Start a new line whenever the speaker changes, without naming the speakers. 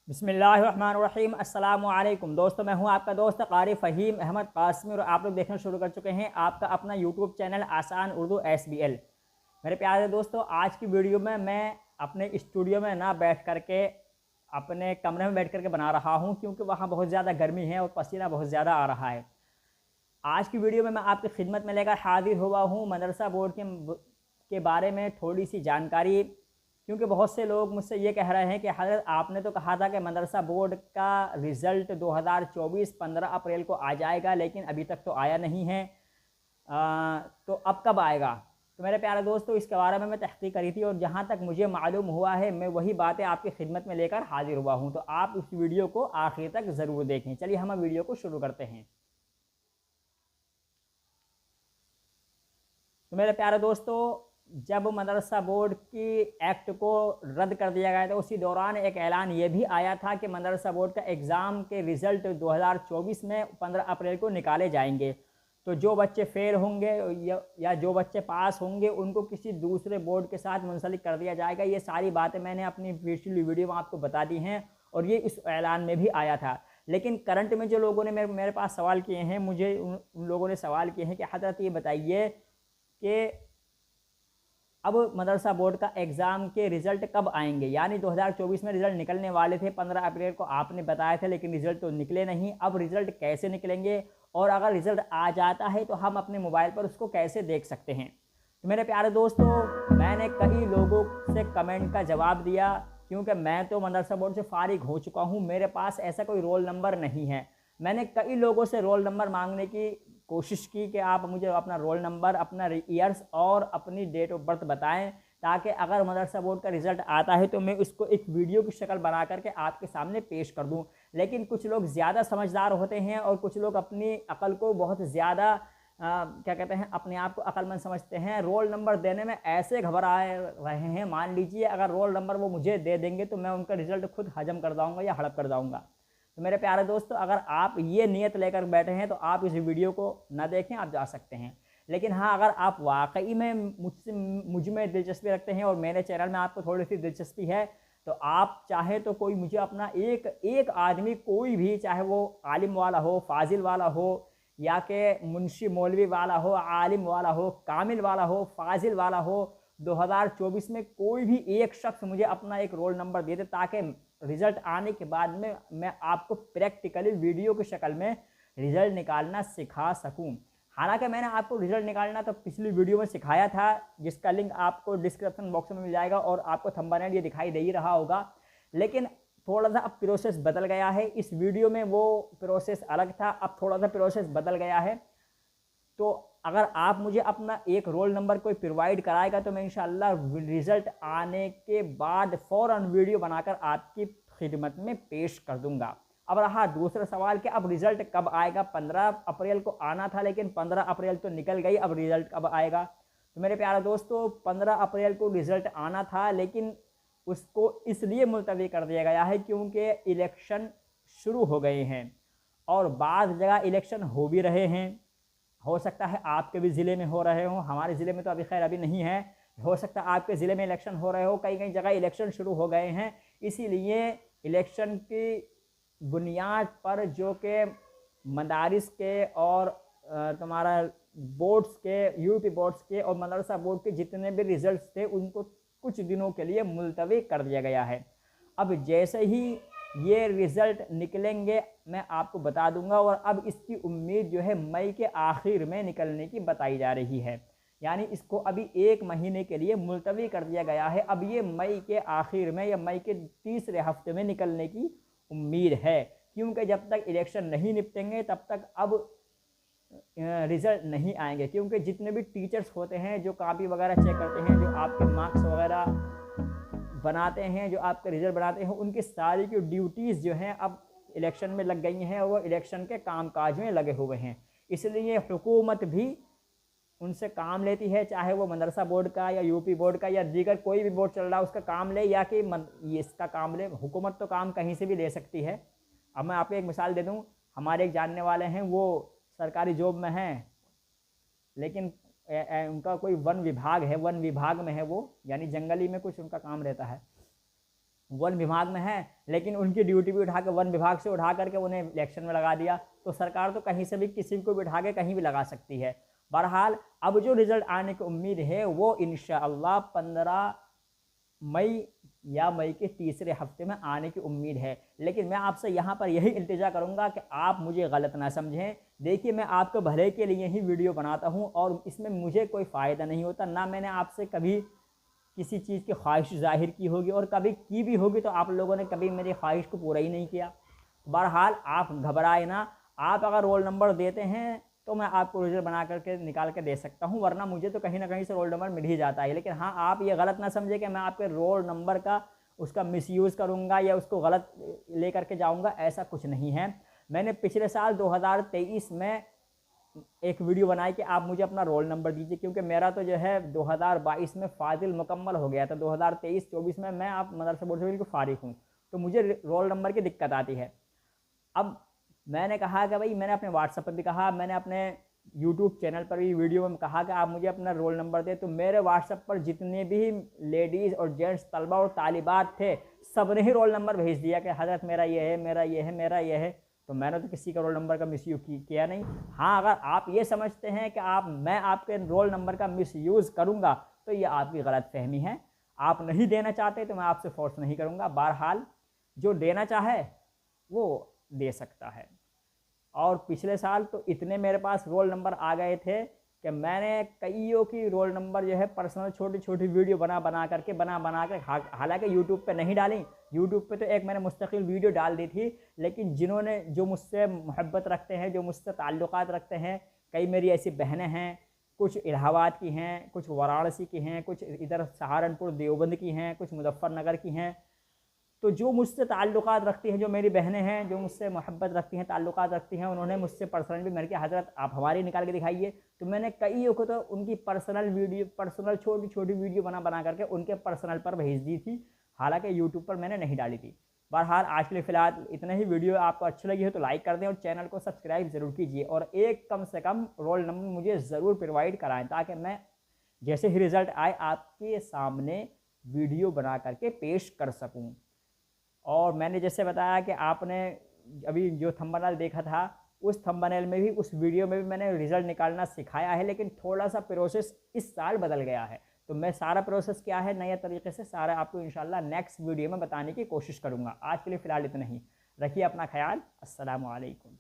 बिस्मिल्लाहिर्रहमानिर्रहीम। अस्सलामु अलैकुम दोस्तों, मैं हूं आपका दोस्त क़ारी फ़हीम अहमद कासमी और आप लोग देखना शुरू कर चुके हैं आपका अपना यूट्यूब चैनल आसान उर्दू SBL। मेरे प्यारे दोस्तों, आज की वीडियो में मैं अपने स्टूडियो में ना बैठ करके अपने कमरे में बैठ करके बना रहा हूं, क्योंकि वहाँ बहुत ज़्यादा गर्मी है और पसीना बहुत ज़्यादा आ रहा है। आज की वीडियो में मैं आपकी खिदमत में लेकर हाजिर हुआ हूँ मदरसा बोर्ड के बारे में थोड़ी सी जानकारी, क्योंकि बहुत से लोग मुझसे ये कह रहे हैं कि हज़रत आपने तो कहा था कि मदरसा बोर्ड का रिज़ल्ट 2024 15 अप्रैल को आ जाएगा, लेकिन अभी तक तो आया नहीं है। तो अब कब आएगा? तो मेरे प्यारे दोस्तों, इसके बारे में मैं तहक़ीक़ करी थी और जहाँ तक मुझे मालूम हुआ है मैं वही बातें आपकी खिदमत में लेकर हाजिर हुआ हूँ। तो आप इस वीडियो को आखिर तक ज़रूर देखें। चलिए हम वीडियो को शुरू करते हैं। तो मेरे प्यारे दोस्तों, जब मदरसा बोर्ड की एक्ट को रद्द कर दिया गया था, उसी दौरान एक ऐलान ये भी आया था कि मदरसा बोर्ड का एग्ज़ाम के रिज़ल्ट 2024 में 15 अप्रैल को निकाले जाएंगे। तो जो बच्चे फेल होंगे या जो बच्चे पास होंगे उनको किसी दूसरे बोर्ड के साथ मुंसलिक कर दिया जाएगा। ये सारी बातें मैंने अपनी पिछली वीडियो में आपको बता दी हैं और ये इस ऐलान में भी आया था। लेकिन करंट में जो लोगों ने मेरे पास सवाल किए हैं, मुझे उन लोगों ने सवाल किए हैं कि हज़रत ये बताइए कि अब मदरसा बोर्ड का एग्ज़ाम के रिज़ल्ट कब आएंगे। यानी 2024 में रिज़ल्ट निकलने वाले थे, 15 अप्रैल को आपने बताया था, लेकिन रिज़ल्ट तो निकले नहीं। अब रिज़ल्ट कैसे निकलेंगे और अगर रिज़ल्ट आ जाता है तो हम अपने मोबाइल पर उसको कैसे देख सकते हैं? तो मेरे प्यारे दोस्तों, मैंने कई लोगों से कमेंट का जवाब दिया, क्योंकि मैं तो मदरसा बोर्ड से फ़ारिग हो चुका हूँ, मेरे पास ऐसा कोई रोल नंबर नहीं है। मैंने कई लोगों से रोल नंबर मांगने की कोशिश की कि आप मुझे अपना रोल नंबर, अपना ईयर्स और अपनी डेट ऑफ बर्थ बताएं, ताकि अगर मदरसा बोर्ड का रिज़ल्ट आता है तो मैं उसको एक वीडियो की शक्ल बना करके आपके सामने पेश कर दूं। लेकिन कुछ लोग ज़्यादा समझदार होते हैं और कुछ लोग अपनी अकल को बहुत ज़्यादा क्या कहते हैं, अपने आप को अक्लमंद समझते हैं। रोल नंबर देने में ऐसे घबरा रहे हैं, मान लीजिए अगर रोल नंबर वो मुझे दे देंगे तो मैं उनका रिज़ल्ट खुद हजम कर जाऊँगा या हड़प कर जाऊँगा। तो मेरे प्यारे दोस्तों, अगर आप ये नियत लेकर बैठे हैं तो आप इस वीडियो को ना देखें, आप जा सकते हैं। लेकिन हाँ, अगर आप वाकई में मुझ में दिलचस्पी रखते हैं और मेरे चैनल में आपको थोड़ी सी दिलचस्पी है, तो आप चाहे तो कोई मुझे अपना एक आदमी, कोई भी, चाहे वो आलिम वाला हो, फाजिल वाला हो, या कि मुंशी मौलवी वाला हो, आलिम वाला हो, कामिल वाला हो, फाजिल वाला हो, 2024 में कोई भी एक शख्स मुझे अपना एक रोल नंबर दे दे, ताकि रिज़ल्ट आने के बाद में मैं आपको प्रैक्टिकली वीडियो की शक्ल में रिज़ल्ट निकालना सिखा सकूं। हालांकि मैंने आपको रिज़ल्ट निकालना तो पिछली वीडियो में सिखाया था, जिसका लिंक आपको डिस्क्रिप्शन बॉक्स में मिल जाएगा और आपको थंबनेल ये दिखाई दे ही रहा होगा। लेकिन थोड़ा सा अब प्रोसेस बदल गया है। इस वीडियो में वो प्रोसेस अलग था, अब थोड़ा सा प्रोसेस बदल गया है। तो अगर आप मुझे अपना एक रोल नंबर कोई प्रोवाइड कराएगा तो मैं इंशाल्लाह रिज़ल्ट आने के बाद फ़ौरन वीडियो बनाकर आपकी खिदमत में पेश कर दूंगा। अब रहा दूसरा सवाल कि अब रिज़ल्ट कब आएगा। 15 अप्रैल को आना था, लेकिन 15 अप्रैल तो निकल गई, अब रिज़ल्ट कब आएगा? तो मेरे प्यारे दोस्तों, 15 अप्रैल को रिज़ल्ट आना था, लेकिन उसको इसलिए मुलतवी कर दिया गया है क्योंकि इलेक्शन शुरू हो गए हैं और बाज़ जगह इलेक्शन हो भी रहे हैं। हो सकता है आपके भी ज़िले में हो रहे हों, हमारे ज़िले में तो अभी खैर अभी नहीं है। हो सकता है आपके ज़िले में इलेक्शन हो रहे हो, कई कई जगह इलेक्शन शुरू हो गए हैं। इसीलिए इलेक्शन की बुनियाद पर जो कि मदारिस के और तुम्हारा बोर्ड्स के, यूपी बोर्ड्स के और मदरसा बोर्ड के जितने भी रिज़ल्ट्स थे उनको कुछ दिनों के लिए मुलतवी कर दिया गया है। अब जैसे ही ये रिज़ल्ट निकलेंगे मैं आपको बता दूंगा, और अब इसकी उम्मीद जो है मई के आखिर में निकलने की बताई जा रही है। यानी इसको अभी 1 महीने के लिए मुलतवी कर दिया गया है। अब ये मई के आखिर में या मई के तीसरे हफ्ते में निकलने की उम्मीद है, क्योंकि जब तक इलेक्शन नहीं निपटेंगे तब तक अब रिज़ल्ट नहीं आएंगे। क्योंकि जितने भी टीचर्स होते हैं जो कॉपी वगैरह चेक करते हैं, जो आपके मार्क्स वगैरह बनाते हैं, जो आपका रिज़ल्ट बनाते हैं, उनकी सारी की ड्यूटीज़ जो हैं अब इलेक्शन में लग गई हैं और वो इलेक्शन के कामकाज में लगे हुए हैं। इसलिए हुकूमत भी उनसे काम लेती है, चाहे वो मदरसा बोर्ड का या यूपी बोर्ड का या दीगर कोई भी बोर्ड चल रहा है उसका काम ले, या कि ये इसका काम ले। हुकूमत तो काम कहीं से भी ले सकती है। अब मैं आपको एक मिसाल दे दूं, हमारे एक जानने वाले हैं, वो सरकारी जॉब में हैं, लेकिन उनका कोई वन विभाग है, वन विभाग में है वो, यानी जंगली में कुछ उनका काम रहता है। वन विभाग में हैं, लेकिन उनकी ड्यूटी भी उठा के वन विभाग से उठा करके उन्हें इलेक्शन में लगा दिया। तो सरकार तो कहीं से भी किसी को भी उठा के कहीं भी लगा सकती है। बहरहाल अब जो रिज़ल्ट आने की उम्मीद है वो इंशाअल्लाह 15 मई या मई के तीसरे हफ्ते में आने की उम्मीद है। लेकिन मैं आपसे यहाँ पर यही इल्तिजा करूँगा कि आप मुझे गलत ना समझें। देखिए, मैं आपके भले के लिए ही वीडियो बनाता हूँ और इसमें मुझे कोई फ़ायदा नहीं होता, ना मैंने आपसे कभी किसी चीज़ की ख्वाहिश ज़ाहिर की होगी, और कभी की भी होगी तो आप लोगों ने कभी मेरी ख्वाहिश को पूरा ही नहीं किया। बहरहाल आप घबराए ना, आप अगर रोल नंबर देते हैं तो मैं आपको रिजल्ट बना करके निकाल के दे सकता हूं, वरना मुझे तो कहीं ना कहीं से रोल नंबर मिल ही जाता है। लेकिन हाँ, आप ये गलत ना समझे कि मैं आपके रोल नंबर का उसका मिसयूज़ करूंगा या उसको गलत ले करके जाऊंगा, ऐसा कुछ नहीं है। मैंने पिछले साल 2023 में एक वीडियो बनाई कि आप मुझे अपना रोल नंबर दीजिए, क्योंकि मेरा तो जो है 2022 में फाजिल मुकम्मल हो गया था। 2023-24 में मैं आप मदरसा बोर्ड से बिल्कुल फारिग हूँ, तो मुझे रोल नंबर की दिक्कत आती है। अब मैंने कहा कि भाई, मैंने अपने व्हाट्सएप पर भी कहा, मैंने अपने यूट्यूब चैनल पर भी वीडियो में कहा कि आप मुझे अपना रोल नंबर दें। तो मेरे व्हाट्सएप पर जितने भी लेडीज़ और जेंट्स तलबा और तालिबात थे, सब ने ही रोल नंबर भेज दिया कि हज़रत मेरा ये है, मेरा ये है, मेरा ये है। तो मैंने तो किसी का रोल नंबर का मिसयूज़ किया नहीं। हाँ, अगर आप ये समझते हैं कि मैं आपके रोल नंबर का मिसयूज़ करूँगा, तो ये आपकी गलतफहमी है। आप नहीं देना चाहते तो मैं आपसे फोर्स नहीं करूँगा। बहरहाल जो देना चाहे वो दे सकता है। और पिछले साल तो इतने मेरे पास रोल नंबर आ गए थे कि मैंने कईयों की रोल नंबर जो है पर्सनल छोटी छोटी वीडियो बना कर, हालांकि यूट्यूब पे नहीं डाली। यूट्यूब पे तो एक मैंने मुस्तकिल वीडियो डाल दी थी, लेकिन जिन्होंने जो मुझसे मोहब्बत रखते हैं, जो मुझसे ताल्लुकात रखते हैं, कई मेरी ऐसी बहनें हैं, कुछ इलाहाबाद की हैं, कुछ वाराणसी की हैं, कुछ इधर सहारनपुर देवबंद की हैं, कुछ मुजफ्फरनगर की हैं। तो जो मुझसे ताल्लुकात रखती हैं, जो मेरी बहनें हैं, जो मुझसे मोहब्बत रखती हैं, ताल्लुकात रखती हैं, उन्होंने मुझसे पर्सनल भी मेरे की हज़रत आप हमारी निकाल के दिखाइए। तो मैंने कईयों को तो उनकी पर्सनल छोटी छोटी वीडियो बना करके उनके पर्सनल पर भेज दी थी, हालांकि यूट्यूब पर मैंने नहीं डाली थी। बहरहाल आज के लिए फ़िलहाल इतना ही। वीडियो आपको अच्छी लगी हो तो लाइक कर दें और चैनल को सब्सक्राइब ज़रूर कीजिए, और एक कम से कम रोल नंबर मुझे ज़रूर प्रोवाइड कराएँ, ताकि मैं जैसे ही रिज़ल्ट आए आपके सामने वीडियो बना करके पेश कर सकूँ। और मैंने जैसे बताया कि आपने अभी जो थंबनेल देखा था, उस थंबनेल में भी, उस वीडियो में भी मैंने रिज़ल्ट निकालना सिखाया है, लेकिन थोड़ा सा प्रोसेस इस साल बदल गया है। तो मैं सारा प्रोसेस क्या है नए तरीके से सारा आपको इंशाल्लाह नेक्स्ट वीडियो में बताने की कोशिश करूँगा। आज के लिए फ़िलहाल इतना ही। रखिए अपना ख्याल। अस्सलामु अलैकुम।